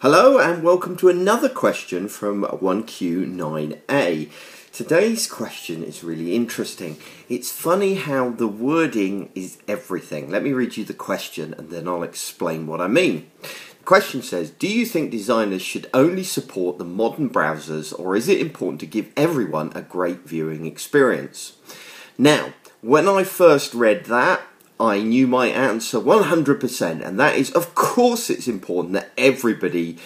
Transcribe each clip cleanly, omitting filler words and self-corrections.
Hello and welcome to another question from 1Q9A. Today's question is really interesting. It's funny how the wording is everything. Let me read you the question and then I'll explain what I mean. The question says, do you think designers should only support the modern browsers, or is it important to give everyone a great viewing experience? Now, when I first read that, I knew my answer 100%, and that is, of course, it's important that everybody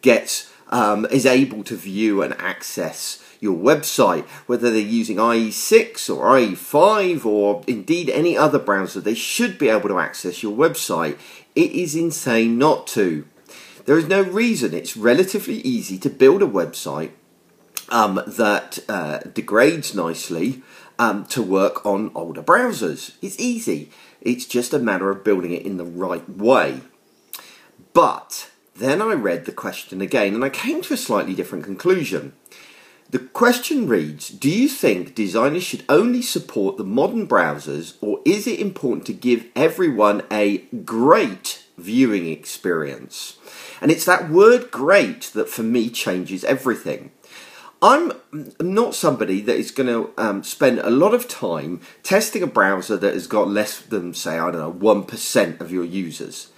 is able to view and access your website, whether they're using IE6 or IE5 or indeed any other browser. They should be able to access your website. It is insane not to. There is no reason. It's relatively easy to build a website that degrades nicely to work on older browsers. It's easy. It's just a matter of building it in the right way. But then I read the question again and I came to a slightly different conclusion. The question reads, do you think designers should only support the modern browsers, or is it important to give everyone a great viewing experience? And it's that word great that for me changes everything. I'm not somebody that is going to spend a lot of time testing a browser that has got less than, say, 1% of your users.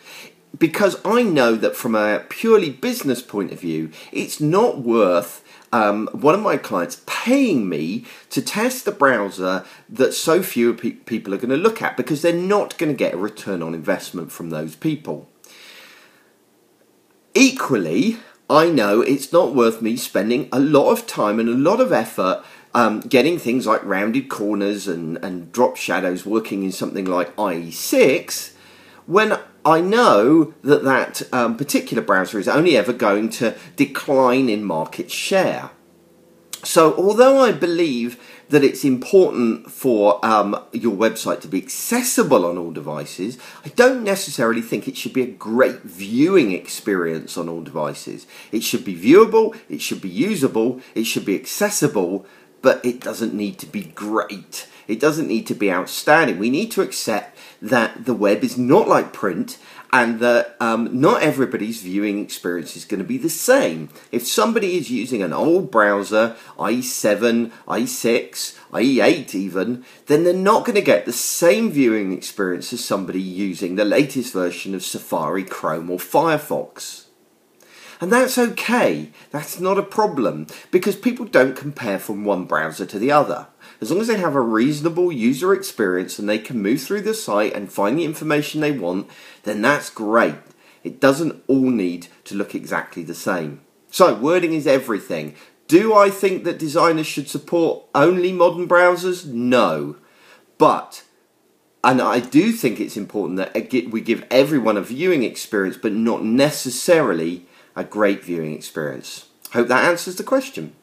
Because I know that from a purely business point of view, it's not worth one of my clients paying me to test the browser that so few people are going to look at, because they're not going to get a return on investment from those people. Equally, I know it's not worth me spending a lot of time and a lot of effort getting things like rounded corners and drop shadows working in something like IE6 when I know that particular browser is only ever going to decline in market share. So although I believe that it's important for your website to be accessible on all devices, I don't necessarily think it should be a great viewing experience on all devices. It should be viewable, it should be usable, it should be accessible, but it doesn't need to be great. It doesn't need to be outstanding. We need to accept that the web is not like print, and that not everybody's viewing experience is going to be the same. If somebody is using an old browser, IE7, IE6, IE8 even, then they're not going to get the same viewing experience as somebody using the latest version of Safari, Chrome or Firefox. And that's okay, that's not a problem, because people don't compare from one browser to the other. As long as they have a reasonable user experience and they can move through the site and find the information they want, then that's great. It doesn't all need to look exactly the same. So, wording is everything. Do I think that designers should support only modern browsers? No. And I do think it's important that we give everyone a viewing experience, but not necessarily a great viewing experience. Hope that answers the question.